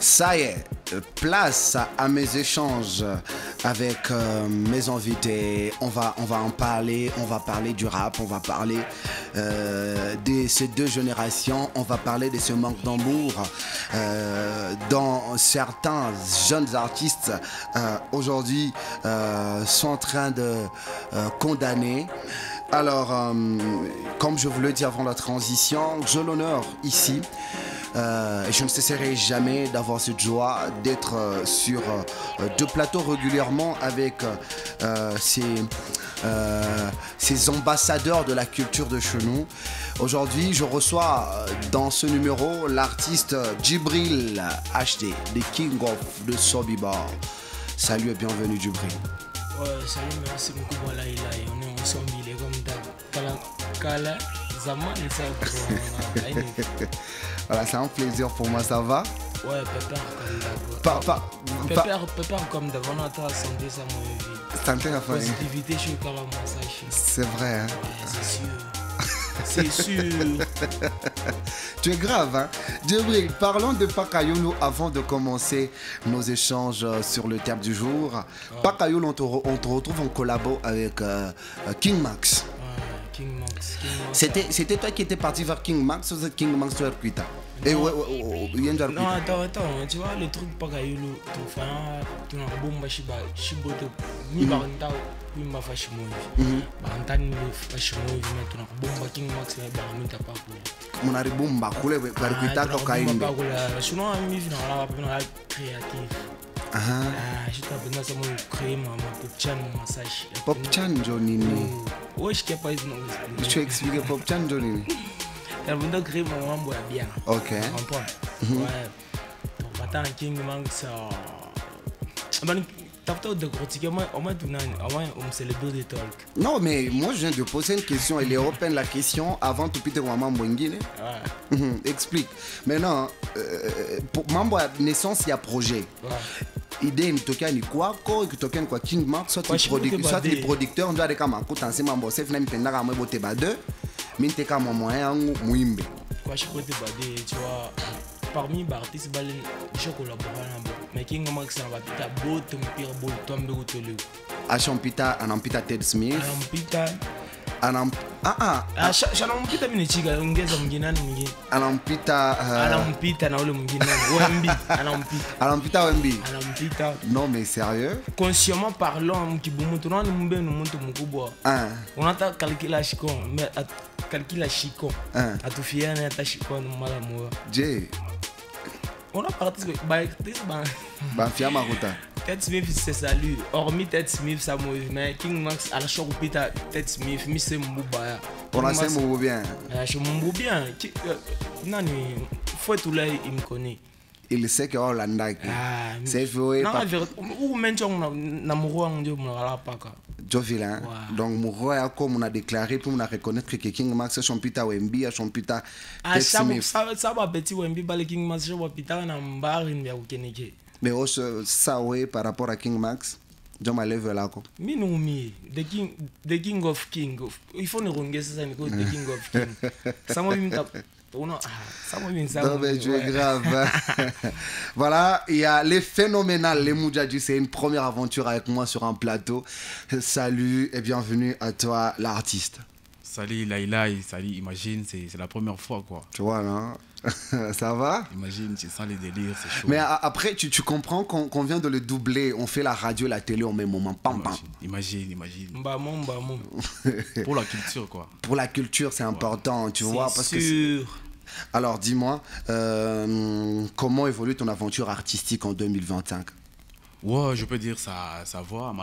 Ça y est, place à mes échanges avec mes invités. On va en parler, on va parler du rap, on va parler de ces deux générations, on va parler de ce manque d'amour dont certains jeunes artistes aujourd'hui sont en train de condamner. Alors, comme je vous le dis avant la transition, j'ai l'honneur ici, je ne cesserai jamais d'avoir cette joie d'être sur deux plateaux régulièrement avec ces ambassadeurs de la culture de chez nous. Aujourd'hui, je reçois dans ce numéro l'artiste Djibril HD, the King of the Sobibar. Salut et bienvenue Djibril. Ouais, salut, merci beaucoup. Voilà, on est ensemble, il est comme Kala, Zaman et ça. Voilà, c'est un plaisir pour moi, ça va? Ouais, Pépère comme d'avant, on a santé, ça m'a santé, la famille. Positivité, je suis comme ça. C'est vrai, hein? Ouais, c'est sûr. C'est sûr. Tu es grave, hein? Djibril, parlons de Pakayoulou avant de commencer nos échanges sur le thème du jour. Ouais. Pakayoulou, on te retrouve en collabo avec King Max. Ouais, King Max. C'était toi qui étais parti vers King Max ou c'est King Max tu as pris ta? Non, attends, tu vois le truc Pakayoulou, tu as bomba shiboto, mi baranta, mi ma fashimovi. Barantani fashimovi, mais tu as bomba King Max mais baramita pas pour. Mon aribomba koule barikuita kokainde. Sinon mi vient là créatif. Je t'ai besoin ça me créer ma popchan massage. Popchan Johnini. Ouais, je sais pas. Tu expliques Popchan Johnini. Elle veut donc créer mon mambo bien. Ok. Tu comprends? Ouais. Donc maintenant King Max t'as peut-être de critiquer moi au moins on se le dos de talk. Non mais moi je viens de poser une question et les européens la question avant tout piter maman Mwengine. Ouais. Explique. Maintenant pour mambo naissance il y a projet. Ouais. Idée mtokia ni kwako ikitokea kwa King Max soit les producteurs ndio aleka makuta nsema mambo safe na mpenda kama bote ba deux minte kama moyen yangu muimbe. Quoi je peux te bader tu vois parmi les artistes balen je collabore mais King Max ça va pita bote mpira bote tombe utole. Achampita anampita Ted Smith. Anampita mimi chiga ongeza mwingine mwingine. Anampita na ule mwingine Wemby anampita Wemby. Anampita. Non mais sérieux? Consciemment parlant mkibumu tunaona mbenu mtu mkubwa. Unataka calcula shiko mais calcula shiko. Atufiana hata shiko mara moja. Je. On a participé ba fiama kuta. Ted Smith c'est salut. Hormis Ted Smith ça mais King Max à la chorupita Ted Smith mi c'est mbubaya. On a c'est mbou bien. Je mbou bien. Nani faut tout là il me connaît. Il sait que Hollanda c'est vrai. Non ou mention na muro ndio mnala paka. Jovilain. Donc muro ya comme on a déclaré pour on reconnaître que King Max son pita Wemby son pita Ted Smith. Ça va petit Wemby ba le King Max je vois pita na mbari mbia kukeneke. Mais ça ouais par rapport à King Max, je m'enlève là quoi. Minoumi, the king of king. Il faut ne ronguer ça ni quoi the king of king. Ça m'a mis ça m'a mis ça. Non mais tu es grave. Voilà, il y a les phénoménales, les Moudjadji, c'est une première aventure avec moi sur un plateau. Salut et bienvenue à toi l'artiste. Salut Laïlaï, salut Imagine, c'est la première fois quoi. Tu vois là. Ça va? Imagine, tu sens les délires, c'est chaud. Mais après, tu comprends qu'on vient de le doubler. On fait la radio, la télé, on met moment. Pam, pam. Imagine. Mbamon. Pour la culture, quoi. Pour la culture, c'est important, tu vois. Parce sûr. Que alors, dis-moi, comment évolue ton aventure artistique en 2025? Ouais, je peux dire ça va,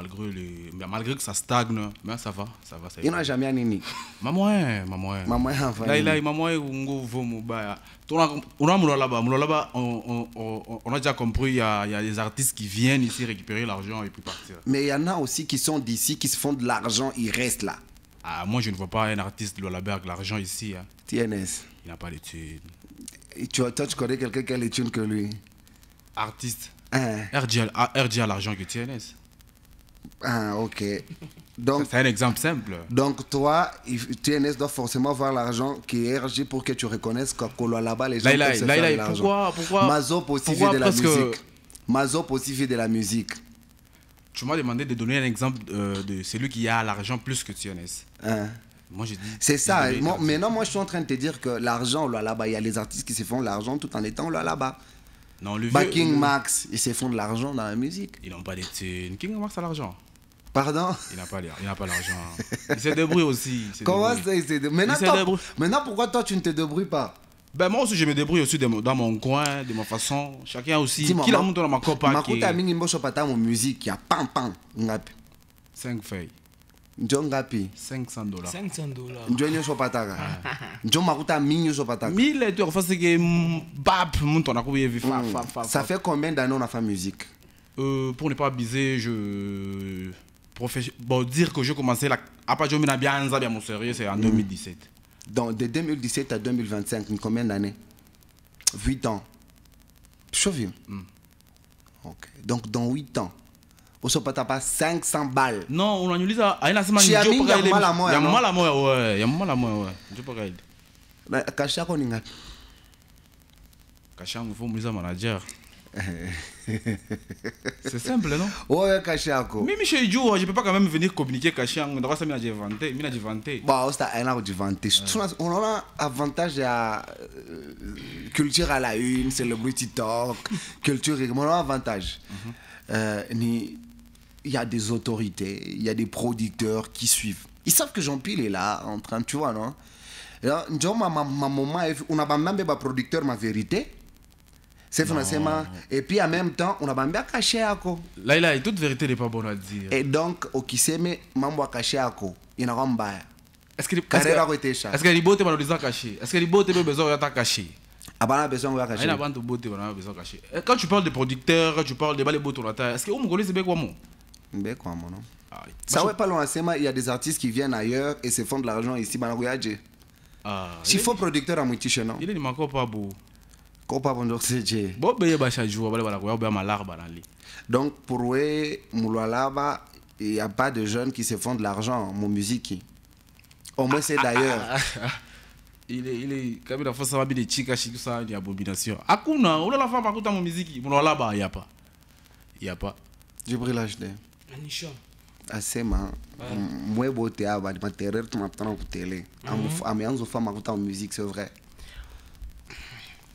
malgré que ça stagne, mais ça va. Il n'a jamais nini. Maman, on a déjà compris, il y a des artistes qui viennent ici récupérer l'argent et puis partir. Mais il y en a aussi qui sont d'ici, qui se font de l'argent, ils restent là. Ah, moi, je ne vois pas un artiste de Lolaberg l'argent ici. Hein. TNS. Il n'a pas d'études. Toi, tu connais quelqu'un qui a l'étude que lui? Artiste. RG a l'argent que TNS. Ah, ok. C'est un exemple simple. Donc toi, TNS doit forcément avoir l'argent qui est RG pour que tu reconnaisses que là-bas, les gens peuvent se faire de l'argent. Pourquoi Mazop aussi fait de la musique. Mazop aussi fait de la musique. Tu m'as demandé de donner un exemple de celui qui a l'argent plus que TNS. Moi, je dis. C'est ça. Maintenant, moi, je suis en train de te dire que l'argent, là-bas, il y a les artistes qui se font de l'argent tout en étant là-bas. Non, le King Max, ils se font de l'argent dans la musique. Ils n'ont pas des thunes. King Max a l'argent. Pardon? Il n'a pas l'argent. Il se débrouille aussi. Comment ça, il se débrouille? Maintenant, pourquoi toi, tu ne te débrouilles pas? Ben moi aussi, je me débrouille aussi dans mon coin, de ma façon. Chacun aussi. Qui l'a monté dans ma copa? Makuta mingi mbo chopata mon musique, ya pam pam, ngapi? 5 feuilles. Njo ngapi? $500. Njo nyo chopata. Njo makuta mingi chopata. 1000 tu refais que bap monte na kuye vi fa. Ça fait combien d'années on a fait musique? Pour ne pas abuser, dire que j'ai commencé à pas jouer bien mon sérieux, c'est en 2017. Donc de 2017 à 2025, combien d'années? 8 ans. Chauvier. Ok. Donc dans 8 ans, on se passe pas 500 balles. Non, on annule ça. Il y a mal à moi. Il y a mal à moi, ouais. Il y a mal à moi, ouais. Je peux pas aider. Mais Kacha qu'on y a. Kacha, il faut me dire manager. C'est simple, non? Ouais, Kachako. Mais Michel Djou, je peux pas quand même venir communiquer Kachang. On doit ça m'inventer. Bon, c'est un inventé. On a un avantage à culture à la une, celebrity talk, culture. On a un avantage. Il y a des autorités, il y a des producteurs qui suivent. Ils savent que Jean-Pil est là, en train, tu vois, non? Ma maman, on a même un producteur, ma vérité. C'est finalement. Et puis en même temps, on a bien caché à quoi. Là, toute vérité n'est pas bonne à dire. Et donc, au qui s'est mis, maman a caché à quoi. Il n'a pas de est-ce que les beautés sont déjà cachées? Est-ce que les beautés ont besoin d'être cachées? Ah ben, on a besoin de cacher. Quand tu parles de producteurs, quand tu parles de balles beautés, est-ce que vous me connaissez bien quoi, moi? Bien quoi, mon nom. Ça va pas loin, il y a des artistes qui viennent ailleurs et se font de l'argent ici. S'il faut producteur à moitié, non? Il est encore pas beau. Donc pour eux, Moulalaba, il n'y a pas de jeunes qui se font de l'argent, mon musique. Au moins c'est d'ailleurs. Il est comme il faut savoir des chicas ça une abomination. Akuna, on la femme écouter mon musique, Moulalaba, il y a pas. Il y a pas. J'ai pris l'âge de. Assez man. Moi beauté à ma terreur tu m'attends au télé. À mes enfants m'écouter en musique, c'est vrai.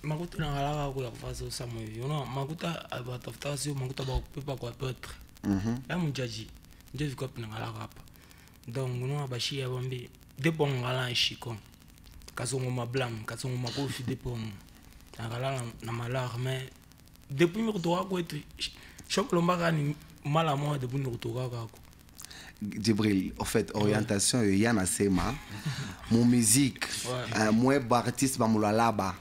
Makuta na halaka kwa kufanya usamu hivi. Unaona makuta abatafuta sio makuta ba kupepa kwa petre. Ya mjaji. Ndio viko na halaka hapa. Donc unaona bashia bombi depo ngala ishiko. Kasongo mablam, kasongo makofi depo. Ngala na malar mais depuis mi kutoka kwetu shop lombaka ni mala moja depuis mi kutoka kwako. Djibril, en fait, orientation yana sema mon musique, moi artiste ba mulalaba.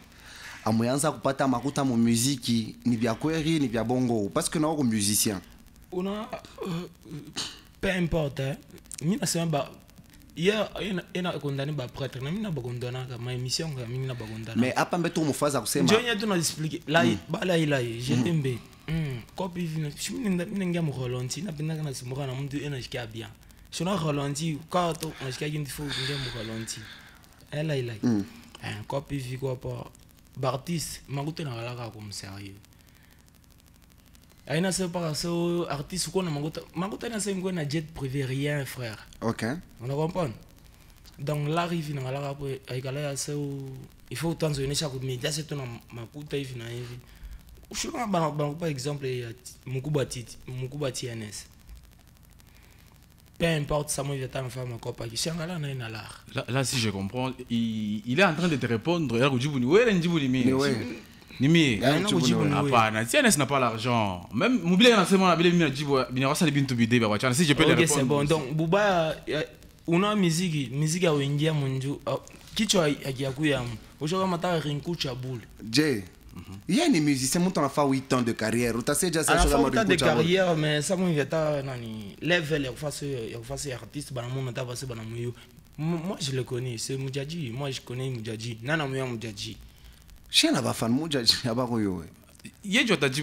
Amoyanza kupata makuta mu muziki ni bya kweli ni bya bongo parce que non musicien. On a peu importe. Mina sema ba ina condamné ba prêtre na mina ba condamna ka ma émission ka mina ba condamna. Mais apa mbeto mu faza kusema. Njonya tu na expliquer. Là ba là je t'aime. Copie vino. Mina ngia mu Rolandi na pinaka na simura na mtu ena shikia bien. Sona Rolandi ka to na shikia kinti fo ngia mu Rolandi. Elle là. Copie viko pa Bartis, makuta na halaka comme sérieux. Aina c'est pas ça artiste qu'on a makuta na c'est na jet privé rien frère. OK. On a compris. Donc l'arrive na halaka pour aikala ça il faut tant zoner chaque média c'est ton makuta hivi na hivi. Je par exemple Mukuba TNS. Peu importe, ça m'a été en femme encore pas. Là, si je comprends, il est en train de te répondre. TNS n'a pas l'argent. Même si je peux le répondre. C'est bon. Donc, Bouba, on a musique à Wengia Mundu. Qui tu as Yakuya? Aujourd'hui, on a Rinku Chaboul. Jay. Il y a des musiciens qui ont fait 8 ans de carrière. Tu sais déjà ça. 8 ans de carrière, mais ça m'a invité à level face artiste. Moi, je le connais. C'est Moudjadji. Moi, je connais Moudjadji. Nana Mouya Moudjadji. Je n'ai pas fan Moudjadji. Il y a des gens qui ont dit,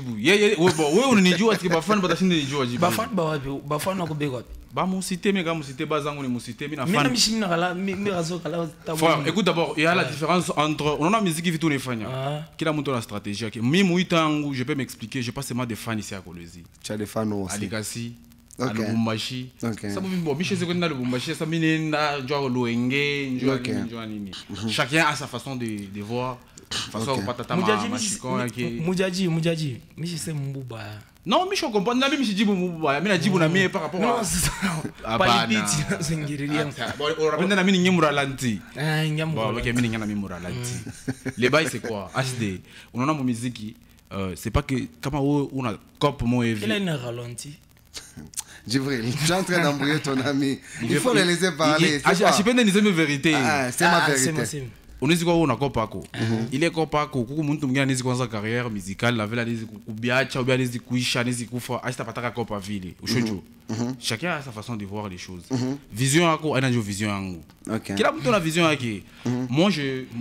on est joué parce que Bafan, Bafan, Bafan, Bafan, Bah, mon cité, mais quand mon cité, bazango, mon cité, mais écoute d'abord, il y a la différence entre. On a la musique qui vit tous les fans. Qui a monté la stratégie. Mais moi, je peux m'expliquer, je passe seulement des fans ici à Kolwezi. Tu as des fans aussi. À Legacy, à Lubumbashi. Ça me dit, bon, je sais qu'on a Lubumbashi, ça me dit, genre Loenge, chacun a sa façon de voir. Façon patata Moudjadji, mais je sais Mbouba. Non, mais je comprends. Non, mais je dis Mbouba. Mais je dis Mbouba par rapport à. Non, c'est ça. Pas les petits, c'est une guérilla. Bon, on rappelle que nous sommes Lanti. Bon, ok, nous sommes Lanti. Les bails, c'est quoi? HD. On a mon musique. C'est pas que. Comment on a cop mon évi. Il a une ralenti. Djibril, tu es en train d'embrouiller ton ami. Il faut le laisser parler. Je peux dire une vérité. C'est ma vérité. On est quoi on a Kopako. Il est Kopako. Kuku muntu mwenye anezi kuanza carrière musicale, la vela anezi kubiacha ou bien anezi kuisha, anezi kufa, asta pataka Kopa ville. Ushojo. Chacun a sa façon de voir les choses. Vision ako, ana jo vision yangu. Kila mtu na vision yake. Moi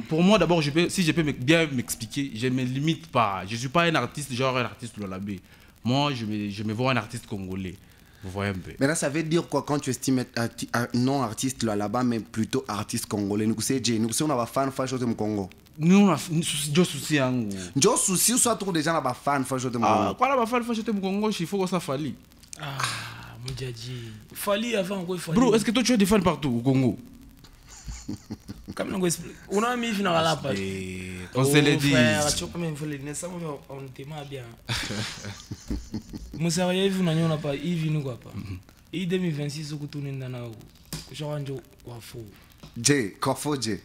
pour moi d'abord si je peux bien m'expliquer, je me limite pas. Je suis pas un artiste genre un artiste lolabé. Moi je me vois un artiste congolais. Vous voyez un peu. Mais là, ça veut dire quoi quand tu estimes non artiste là-bas, mais plutôt artiste congolais? Nous sommes on a fan fan chose de Congo. Nous on a jo souci yangu. Jo souci soit trop déjà na ba fan fan chose de Congo. Ah, quoi la fan fan chose de Congo, il faut que ça Fali. Ah, Moudjadji. Fali avant quoi Fali. Bro, est-ce que toi tu as des fans partout au Congo? Comme on a mis dans la page. On se le dit. Tu vois même faut les ça on était mal bien. Mon sérieux vous n'en a pas, il vient nous quoi pas. Et 2026 au tourner dans la genre njo quoi faux. J, Kofo J.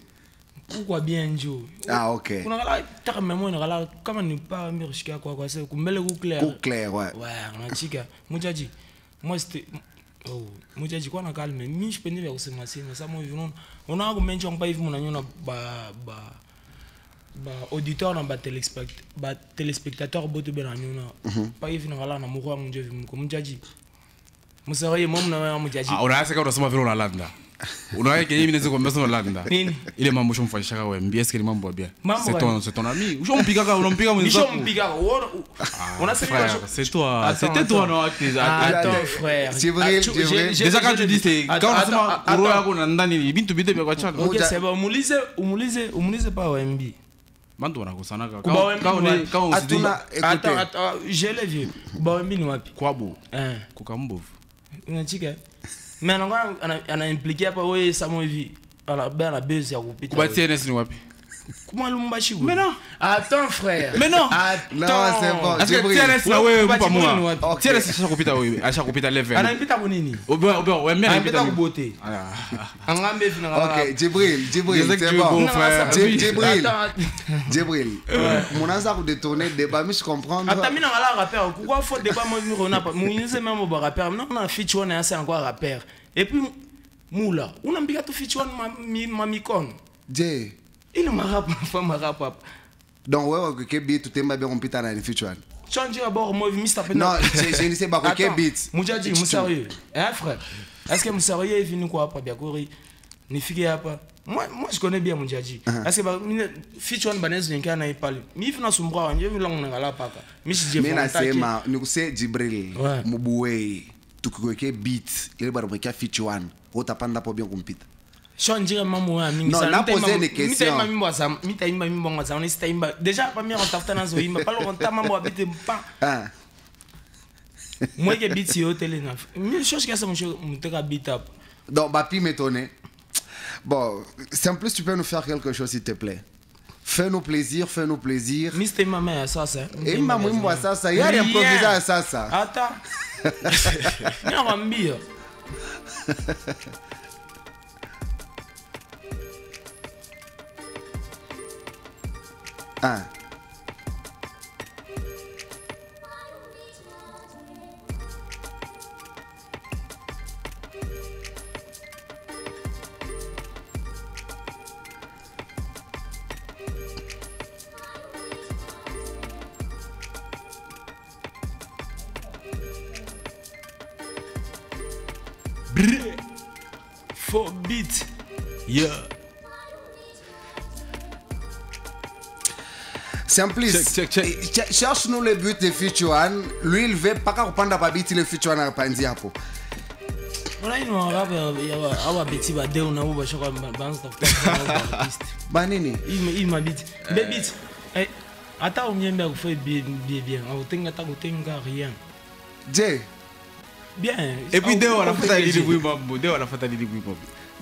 Pourquoi bien njo? Ah OK. On a là ta même on a là comment ne pas me risquer quoi c'est comme le goût clair. Goût clair ouais. Ouais, on a chica. Moudjadji. Moi c'était oh, Moudjadji quoi na calme, mais je peux ne vers ce matin, mais ça moi on a argumenté on pas vivre mon ba auditeur na ba téléspectateur boto ben na pas vivre na na mourir mon Dieu comme Moudjadji. Mon sérieux moi na Moudjadji. Ah on a c'est quand on se fait la landa. On a qu'il y a une conversation là dedans. Il est mambo chon fa chaka ouais, bien est-ce que mambo bien. C'est ton ami. Ou on piga mon on a c'est toi. C'était toi non attends frère. Déjà quand tu dis c'est quand on se roya ko ndani bintu bide be kwa chana. OK, c'est bon, umulize pas OMB. Bantu wana kusana quand on se dit attends, je l'ai vu. Ba OMB ni wapi? Kwabo. Kukambovu. Unachika. Mais on a impliqué pas oui ça m'a vu à la base ya kupita. Kuba TNS ni wapi? Comment Lumbashi? Mais non. Attends frère. Mais non. Non, c'est bon. Est-ce que TNS là ouais pas moi. TNS ça kupita oui, acha kupita level. Ana impita kunini? Obe ouais mais impita kubote. Angambe fina. OK, Djibril, c'est bon. Djibril. Mon asa ko détourner débat, mais je comprends. Attends, mina ngala rappeur. Pourquoi faut débat moi on a pas. Mounize même au rappeur. Non, on a feature on est assez encore rappeur. Et puis Moula, on a mbiga to feature ma micon. J. Il m'a rappelé. Donc, ouais, que beat, tout est bien on pita dans le futur. Change d'abord, moi, Mr. Pena. Non, je ne sais pas quel beat. Moudjadji, mon sérieux. Hein, frère? Est-ce que mon sérieux est venu quoi, pas bien, Kori? Ni figue pas. Moi, je connais bien Moudjadji. Est-ce que, feature on banez l'inca n'a pas. Mais il faut nous bras, on y a vu l'on n'a pas. Mais si j'ai nous c'est Djibril, Mouboué, tout que beat, il va remarquer feature one. Au tapanda pas bien compite. Change maman ami non n'a posé des questions déjà première en tartana zo imba pas longtemps maman habite pas moi qui habite au télé neuf mais chose que ça mon te habite donc Bapi m'étonné bon c'est en plus tu peux nous faire quelque chose s'il te plaît fais-nous plaisir Mr. Maman ça et maman moi ça il y a improviser ça attends non rambir Faux beat. Yeah. Simplice. Cherche-nous le but de Feature One. Lui, il veut pas qu'on prenne pas beat le Feature One à Pandiapo. Voilà, il m'a dit que on a Banini. Il m'a dit. Bébit. Attends, on vient de faire bien. Rien. Jay. Bien. Et puis, dès on a fait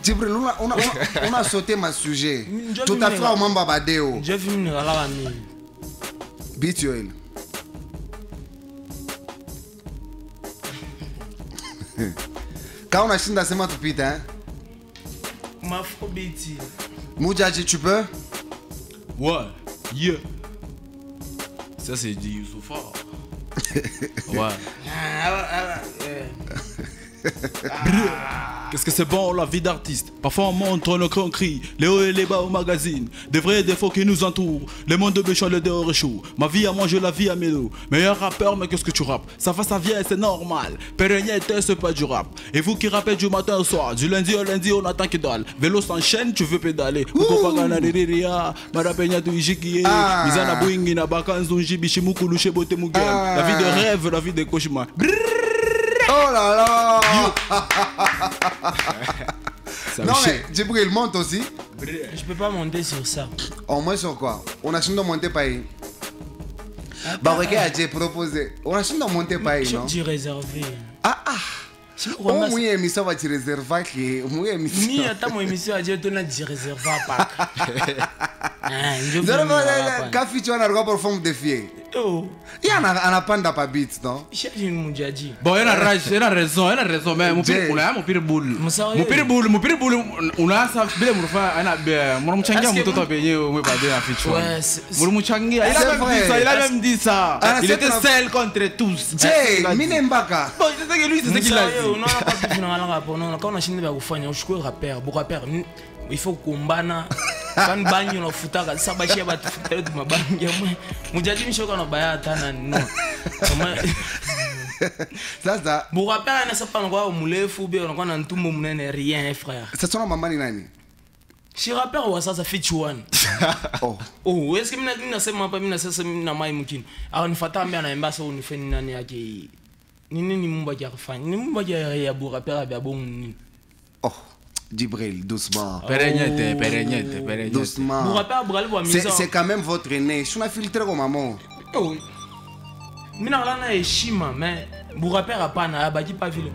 Djibril, on a sauté ma sujet. Tout à fait au moment Babadeo. Je finis à la nuit. Beat Yoel. Quand on a chine d'assement tout pite, hein? Ma phobie. Moudjadji, tu peux? Ouais, yeah. Ça, c'est du Youssoufa. Ouais. Qu'est-ce que c'est bon la vie d'artiste. Parfois on montre nos grands cris, les hauts et les bas au magazine, des vrais défauts qui nous entourent, le monde de méchants, le dehors échoue. Ma vie à moi, je la vis à mélo. Meilleur rappeur, mais qu'est-ce que tu rappes? Ça va, ça vient, c'est normal. Pérennité, c'est pas du rap. Et vous qui rappez du matin au soir, du lundi au lundi, on attend qu'il dalle. Vélo s'enchaîne, tu veux pédaler. Ukopagana riria, marapenya tu ijikie, mizana boingi na bakanzu njibichimuku lushe bote mugel. La vie de rêve, la vie de cauchemar. Oh là là! Non mais Djibril monte aussi. Je peux pas monter sur ça. Au moins sur quoi? On a chine de monter pas y. Bah regarde, j'ai proposé. On a chine de monter pas y, non? Je réservé. Ah. Oh, moi, émission va te réserver qui moi émission. Ni attends mon émission a dit on a dit réservé pas. Café tu as un regard pour forme de fille. Oh. Il y a un panda pas beat, non? J'ai une moudjadji. Bon, il a raison, mais mon pire boule. Mon pire boule, on a ça, bien mon frère, mon mchanga, mon toto payé, on va pas dire un fichu. Mon mchanga, il a même dit ça. Il était seul contre tous. Jay, Minembaka. Bon, c'est ça que lui, c'est ce qu'il a dit. Non, quand on a fini de faire, je suis rappeur, il faut combattre. Quand banyo na futaka sabashia batu futele tu mabanyo mujaji mishoka na bayata na no sasa burapera na sapa ngwa mulefu be on na ntumbo munene rien frère ça sona mama ni nani si rappeur wa sasa feature one oh est-ce que mina nasema hapa mina sasa mina mai mkini au nifata mbia na embasa unifeni nani yake nini mumba ya kufanya ni mumba ya burapera bya bon ni Djibril, doucement. Pérégnette. Doucement. C'est quand même votre aîné. Je suis filtré comme maman. Oh. Minarana est chima, mais Bourapé a pas na abadi pas ville.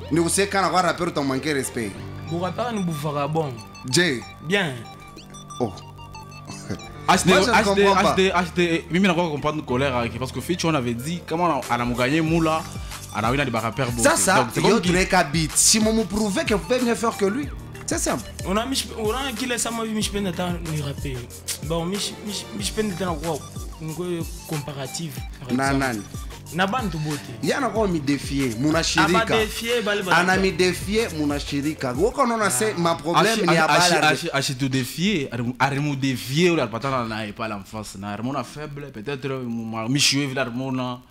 Nous savons quand on va rapper, on manque respect. Bourapé nous bouffera bon. Jay. Bien. Oh. HD, Mimi n'a pas compris de colère parce que Fitch on avait dit comment on a gagné Moula, on a eu des rappeurs. Ça, il y a autre beat. Si on me prouvait que vous pouvez mieux faire que lui. C'est simple. On a qui laisse ma vie, je peux ni rapper. Bon, je peux une comparative. Nanan. Nabantu bote. Il y a encore mi défier, mon achirika. On a mi défier, mon achirika. Vous connaissez ma problème, il y a pas acheter défier, arrêter défier ou la patata n'a pas l'enfance, n'a rien faible, peut-être Michel Villarmona.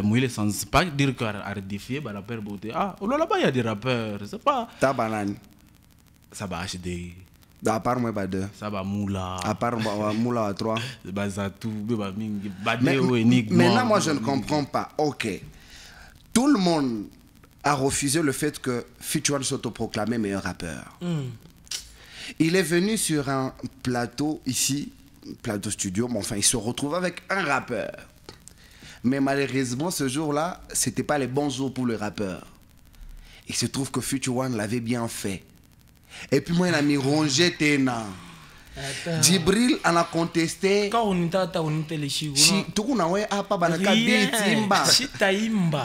Moi, il sans pas dire qu'à défier, bah rappeur beauté. Ah, là-bas il y a des rappeurs, c'est pas. Ta banane. Ça va HD. À part moi, bah deux. Ça va Moula. À part Moula à 3. Bah Zatou, bah Mingi. Maintenant, moi, je ne comprends pas. Ok. Tout le monde a refusé le fait que Fitch One s'autoproclamait meilleur rappeur. Il est venu sur un plateau ici, plateau studio, mais enfin, il se retrouve avec un rappeur. Mais malheureusement, ce jour-là, c'était pas les bons jours pour le rappeur. Il se trouve que Fitch One l'avait bien fait. Et puis moi, il a mis rongé Tena. Djibril en a contesté. Quand on était les chigou. Si tout le monde a pas banaka timba.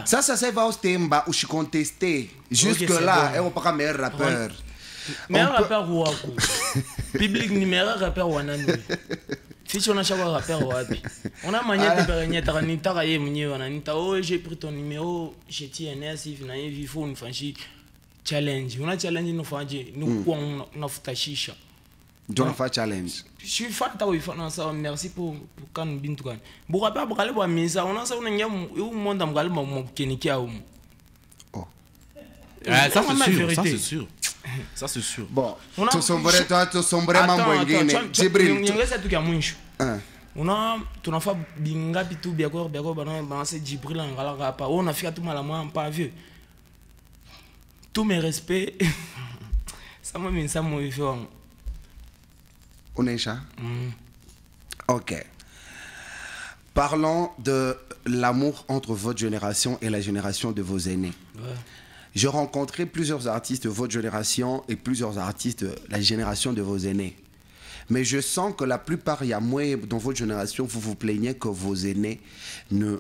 Ça va au temba où je contesté. Jusque là, et on pas meilleur rappeur. Meilleur rappeur ou ako. Public numéro rappeur ou anani. Si on a chaque rappeur ou abi. On a manié de pérennier taranita raye muni wananita. Oh j'ai pris ton numéro, j'ai tiré un si finalement il faut une franchise. Challenge. On a challenge nous faisons nous on a fait chicha. Donc on fait challenge. Je suis fan de ça. Merci pour quand bintu kan. Pourquoi pas pour aller voir misa. On a ça on a un monde am galba mo kenikia ou. Oh. Ça c'est sûr. Ça c'est sûr. Bon. Tu sombres toi tu sombres mambo ingine. Djibril. Nyongeza tu kia mwisho. Tu n'as pas binga bitu biako bana c'est Djibril ngala hapa. On a fait tout mal à moi pas vieux. tous mes respects. Ça m'a mis ça, mon vieux. Onesha? Ok. Parlons de l'amour entre votre génération et la génération de vos aînés. Ouais. J'ai rencontré plusieurs artistes de votre génération et plusieurs artistes de la génération de vos aînés. Mais je sens que la plupart, il y a moins dans votre génération, vous vous plaignez que vos aînés ne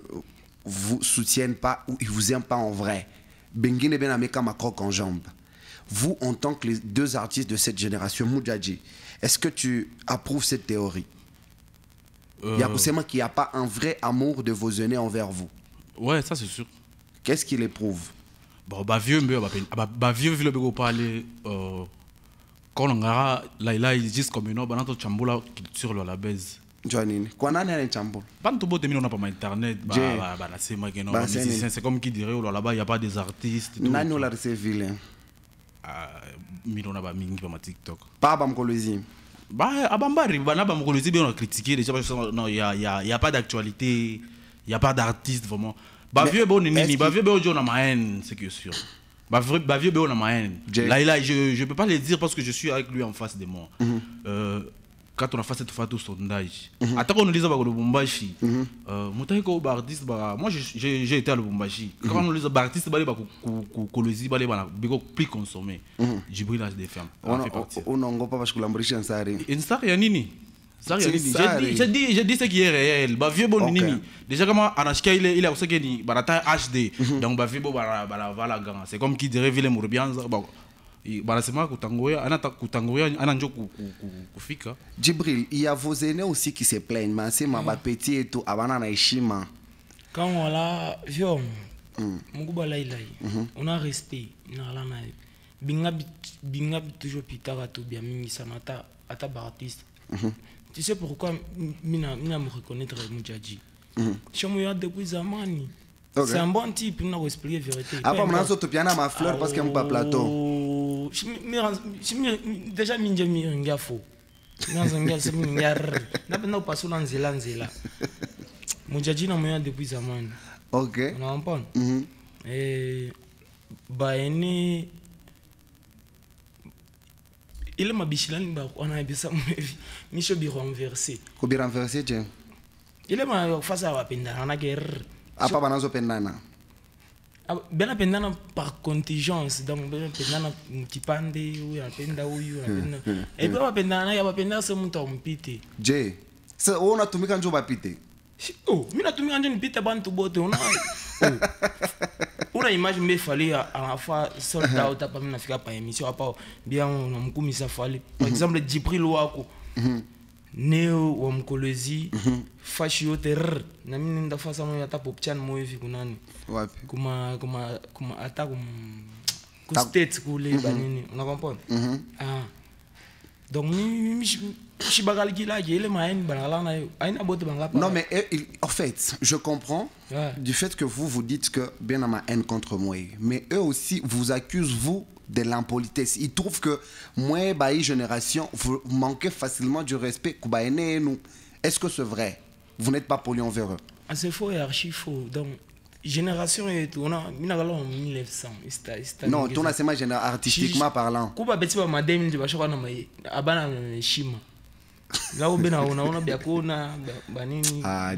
vous soutiennent pas ou ils vous aiment pas en vrai. Bengine ben ameka ma croque en jambe. Vous, en tant que les deux artistes de cette génération, Moudjadji, est-ce que tu approuves cette théorie? Il y a forcément qu'il n'y a pas un vrai amour de vos aînés envers vous. Ouais, ça c'est sûr. Qu'est-ce qu'il éprouve? Bon, vieux, vieux, vieux, parler. Quand on a là, ils disent comme une autre chamboula sur la baise. Joanine, quoi n'a rien chamboula? Pas tout beau, on n'a pas internet. C'est comme qui dirait là-bas, il n'y a pas des artistes. Nani la recevait vilain. On a pas mis sur TikTok. Pas Bamkolezi. Bah, Abambari, on a critiqué déjà parce que non, il y a pas d'actualité, il y a pas d'artiste vraiment. Bah vieux bon nini, bah vieux bon on a ma haine, c'est que sûr. Bah vieux bon on a ma haine. Là je peux pas le dire parce que je suis avec lui en face de moi. Quand on a fait cette photo sondage, attends qu'on nous dise au Lubumbashi, moi j'ai été à Lubumbashi. Quand on nous dit artiste, Kolwezi plus consommé. Djibril a des femmes. On n'en pas parce que l'embauche en sari. Une star nini. J'ai dit ce qui est réel. Bah vieux bon nini. Déjà comment Anashka il a aussi gagné barata HD. Donc bah vieux bon voilà gang. C'est comme qui dirait Ville Mourbianza. Djibril, il y a vos aînés aussi qui se plaignent, mais c'est ma petit et tout, avant na ishima. Quand on a vu, on a respect, binga toujours pitara to bien mingi sanata ata artiste. Tu sais pourquoi mina me reconnaître Moudjadji? Je me depuis zamani. C'est un bon type, il n'a pas expliqué la vérité. Après, on a sauté bien à ma fleur parce qu'il n'y a pas de plateau. Déjà, je suis un gars faux. Je suis un gars faux. Je pas sur l'anzela. Moudjadji n'a pas depuis zaman. Ok. On a un point. Et Baene. Il m'a bichilan, on a bisa mi suis renversé. Comment renversé, tiens? Il m'a face à la peine, on a guerre. Apa banazo pendana? Ben pendana par contingence, donc ben pendana mutipande ou ya penda ou ya penda. Et puis pendana ya pendana se muta mpite. Je, se ona tumika njo bapite. Oh, mina tumika njo mpite bantu bote ona. Una image me fallait à la fois soldat ou t'as pas mina fika pa émission apa bien on mkumisa fallait. Par exemple Djibril Wako. Neo wa Mkolwezi fashi yote na mimi nenda fasa moyo hata popchan moyo hivi kunani wapi kuma hata ku state kule banini una comprendre donc mimi je bagal kila ile maen banala na aina bote bangala. Non mais en fait je comprends du fait que vous dites que bien à ma haine contre moi, mais eux aussi vous accusent vous de l'impolitesse. Ils trouvent que moi, baï génération, vous manquez facilement du respect. Est-ce que c'est vrai? Vous n'êtes pas poli envers eux? C'est faux et archi faux. Donc, génération et tout, on a 1900. Non, ton asema artistiquement parlant. Kuba beti ba madame de bashoko na mai abana shima. Là où bena ona biakona banini. Ah,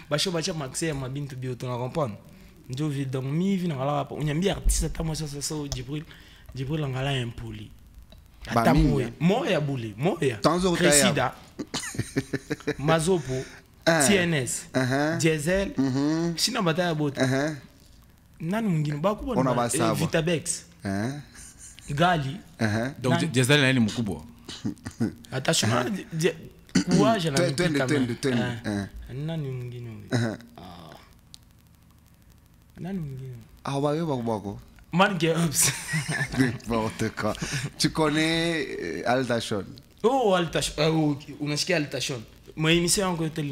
basho bacha maxé ya mabintu bioto na comprendre. Ndio vile donc mi vina ngala hapa unyambia artiste tamo sasa Djibril ngala impoli ata moya bule moya Resida Mazopo TNS Diesel sina bataya bote nani mwingine bakubwa Vitabex Gali donc Diesel ni mkubwa attention courage na nani mwingine Ah ouais, ouais. Man Girls. N'importe quoi. Tu connais Altashon? Oh, Altashon. Unasikia Altashon. Moi, émission yangu yote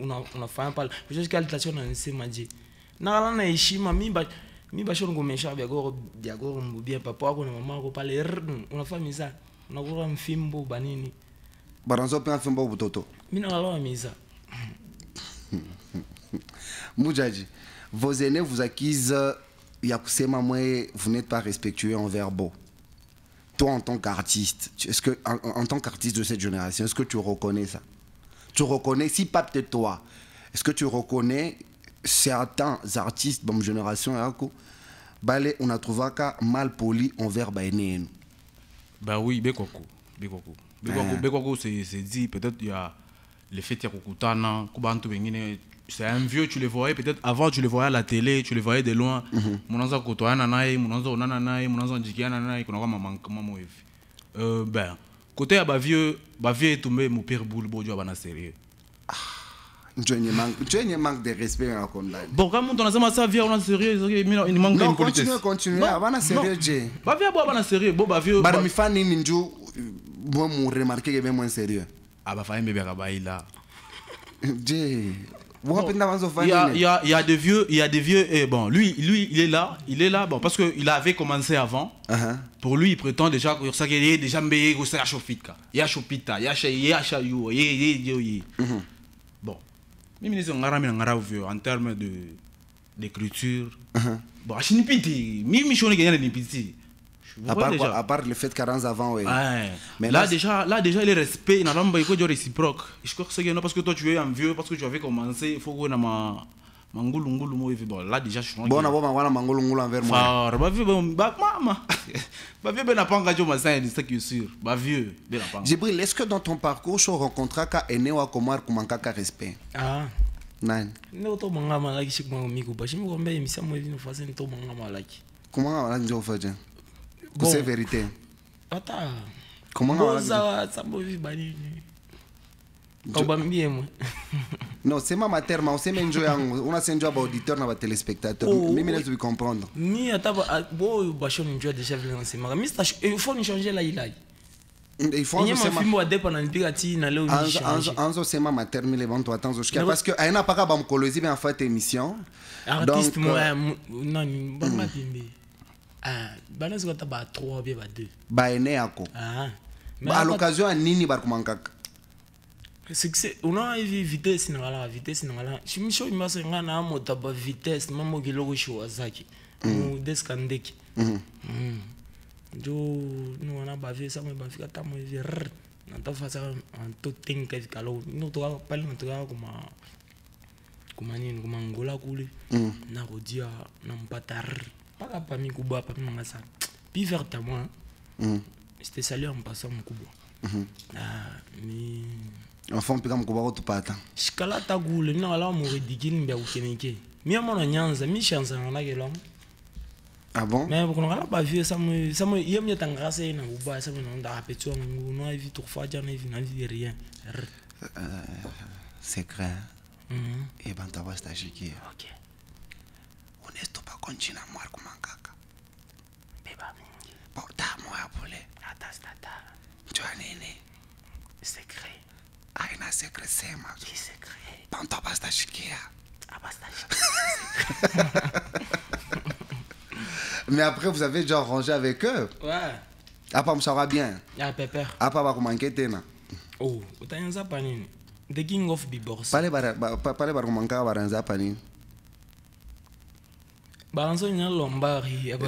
unafanya pale. Unasikia Altashon anasemaje? Na na heshima mi bashon ngomesha biagoro mbubia papa wako na mama wako pale. Unafanya miza. Unakula mfimbo banini. Baranzo pe mfimbo butoto. Mimi nalala miza. Moudjadji, vos aînés vous accusent Yakusema, moi, vous n'êtes pas respectueux envers Beau. Toi, en tant qu'artiste, est-ce que, en tant qu'artiste de cette génération, est-ce que tu reconnais ça? Tu reconnais, si pas peut-être toi, est-ce que tu reconnais certains artistes de ma génération, on a trouvé qu'à mal poli envers Baïnéen? Bah oui, Bekoko. Bekoko, c'est dit, peut-être il y a l'effet Tiakokutana, Kubantu Bengine. C'est un vieux, tu les voyais peut-être avant, tu les voyais à la télé, tu les voyais de loin. Monanza Kotoana Nanaï, Monanza Onananaï, Monanza Djikiana Nanaï, qu'on aura maman ben, côté à Bavieux est tombé mon père boule, bon Dieu, à sérieux. Tu manque de respect à condamner. Bon, quand on a ça, vient, on a sérieux, il manque de politesse. Continue, avant la sérieux, Djé. Bavieux, bon, avant sérieux, bon, Bavieux. Barmifani Ninju, bon, mon remarqué que est moins sérieux. Ah, bah, faille, bébé, là. Djé. Il y a des vieux, et bon, lui, il est là, bon, parce qu'il avait commencé avant. Pour lui, il prétend déjà que ça qu'il est déjà meilleur que ça, il y a Chopita, il y a Chayou, bon, en termes d'écriture, bon, à part le fait 40 avant, oui. Mais là déjà, il est respect, il n'a pas de réciproque. Je crois que c'est parce que toi tu es un vieux, parce que tu avais commencé, il faut que bon, là déjà je suis bon, on envers moi. Jibril, est-ce que dans ton parcours, tu rencontres un Komar qui manque de respect? Ah. Non. Comment on fait? C'est vérité. Comment on non, c'est ma terre, mais on sait même on a un job auditeur dans les téléspectateurs. Même les comprendre. Ni à déjà il faut changer là il faut que c'est film pendant Anzo c'est ma terre, mais les ventes attends parce que elle n'a pas qu'à me coloser bien en fait émission. Artiste moi non balance quoi t'as 3 bien 2 ba ene yako à l'occasion à nini barkumankaka c'est que on a vitesse na je me suis mis sur na moto ba vitesse mamo kiloko shiwazaki mu deskandeki jo no na ba vie ça me ba fika tamo vir na ta fa ça en tout tinka vikalo no to pas no to kuma nini kuma ngola kule na rodia na mpatar pas pas mi kuba pas mi ngasa puis vers ta moi c'était salué en passant mon kuba mais enfant pika mkuba ko tupata shikala tagule na ala mo ridicule mbya ukeneke mi amona nyanza mi chance na kelong ah bon mais pour qu'on pas vu ça me yem tangasa na uba ça me nda apetso no avi to fa jana avi na vie rien secret et ben ta basta chiki OK on est pas continuer moi comme kaka beba mingi porta moi apole atastata tu as nene secret aina secret sema qui secret ben ta basta chiki mais après vous avez déjà rangé avec eux ouais apa mshawa bien ya pepper apa ba kumanke tena oh utanza panini the king of bibors pale ba kumanka baranza panini balanzo nya lombari aba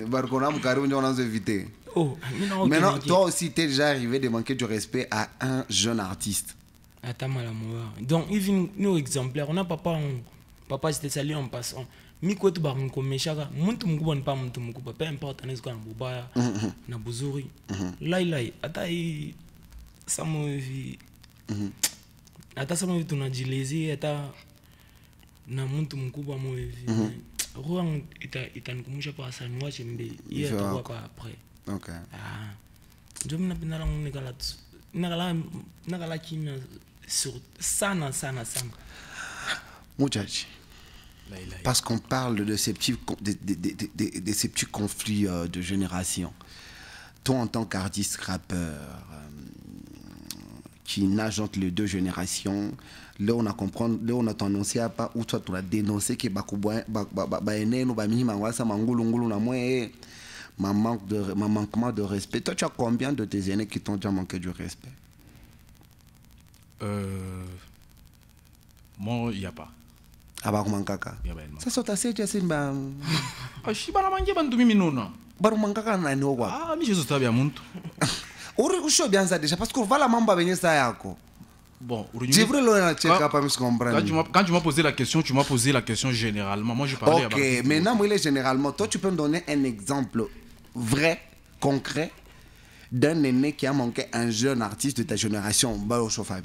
barkona mukari on a évité oh maintenant toi aussi t'es déjà arrivé de manquer du respect à un jeune artiste attends la moi donc even nous exemplaires on a papa c'était salué en passant mi kwetu ba nkomeshaka muntu mkubwa ni pa muntu mkubwa peu importe anaweza na bubaya na buzuri lai hata hii samovi hata samovi tunajilezi hata na muntu mkubwa mo hivi roho itanikumbusha pa sana wache mbe yeye atakuwa pa après OK ndio mimi napenda langu nakala kimya sur sana Muchachi. Parce qu'on parle de ces petits, de ces petits conflits de génération. Toi, en tant qu'artiste rappeur, qui nage entre les deux générations, là on a compris, là on a annoncé à pas, ou toi tu as dénoncé que ma manquement de respect. Toi, tu as combien de tes aînés qui t'ont déjà manqué du respect? Moi, il n'y a pas. abakumangaka ça saute assez tu sais ba ashibana manje bantu mimi nona barumangaka nani okwa ah mi jesu tabia muntu uri usho bianza déjà parce que vala mambo benyesa yako. Bon, j'ai voulu le check up à me comprendre. Quand tu m'as posé la question, tu m'as posé la question généralement. Moi, je parlais. OK, maintenant moi il est généralement. Toi, tu peux me donner un exemple vrai, concret d'un aîné qui a manqué un jeune artiste de ta génération, bah au chauffage.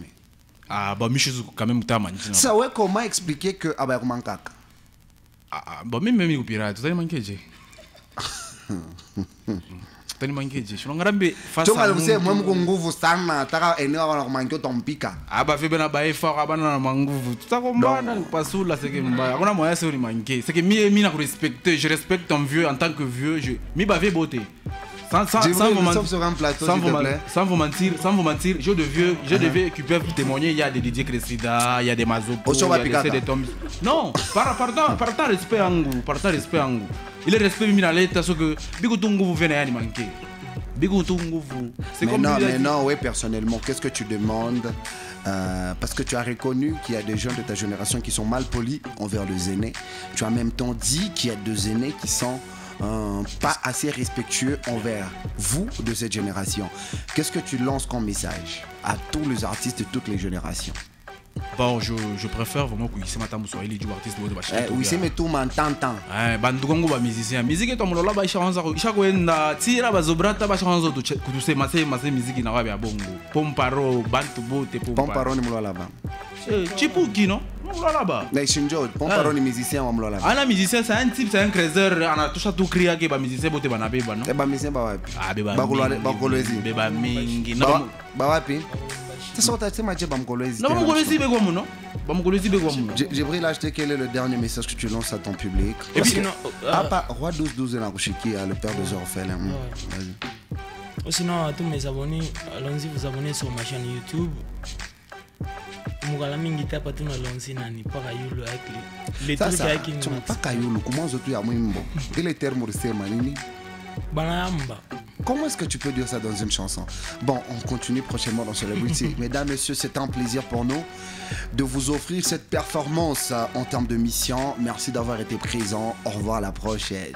Ah bah Michel quand même t'as manqué. Ça ouais, comment expliquer que ah bah mankaka. Ah bah même au pirate, tu as manqué j'ai. Tani manqué j'ai. Je n'engarambe face à. Tu vois moi mon nguvu sana, taka aîné wana manqué tompika. Ah bah febe na ba effort abana na manguvu. Tu takombana pas sous là c'est que mba. On a moyen c'est manqué. C'est que mi na respecter, je respecte ton vieux en tant que vieux, je mi bavé beauté. Sans vous mentir, je devais occuper pour témoigner. Il y a des Didier Cressida, il y a des Mazopo, il y a des Tom. Non, par respect en vous. Il est respect mis dans l'état, ce que Bigoutungu vous venez à manquer. Bigoutungu vous. C'est comme mais non, oui, personnellement, qu'est-ce que tu demandes parce que tu as reconnu qu'il y a des jeunes de ta génération qui sont mal polis envers les aînés. Tu as en même temps dit qu'il y a deux aînés qui sont pas assez respectueux envers vous de cette génération. Qu'est-ce que tu lances comme message à tous les artistes de toutes les générations? Bon, je préfère vraiment que ici matin soit les artistes de Bachir. Oui, c'est mais tout m'entend. Bandugongo ba musicien. Musique est comme lola ba chanza. Chaque wenda tira ba zobrata ba chanza to kutuse masé musique na wa ba bongo. Pomparo bantu bote pomparo. Pomparo ni mlola ba. Chipuki non? Mlola ba. Mais Shinjo, Pomparo ni musicien wa mlola ba. Ana musicien c'est un type, c'est un créseur, ana toucha tout crier que ba musicien bote ba na beba non? E ba musicien ba wapi? Ah beba. Ba kolwezi. Beba mingi. Ba wapi? C'est ça, tu sais, Mathieu Bamkolezi. Non, Bamkolezi, non. Bamkolezi, j'ai voulu l'acheter. Quel est le dernier message que tu lances à ton public? Et puis, Roi 12-12 et Narushiki, le père de Zorfel. Sinon, à tous mes abonnés, allons-y vous abonner sur ma chaîne YouTube. Mugala mingi tapa tu na lonsi nani pas kayulu avec les trucs avec tu pas kayulu comment je tu à mwimbo et les termes de manini banamba. Comment est-ce que tu peux dire ça dans une chanson? Bon, on continue prochainement dans Celebrity. Mesdames, messieurs, c'est un plaisir pour nous de vous offrir cette performance en termes de mission. Merci d'avoir été présents. Au revoir à la prochaine.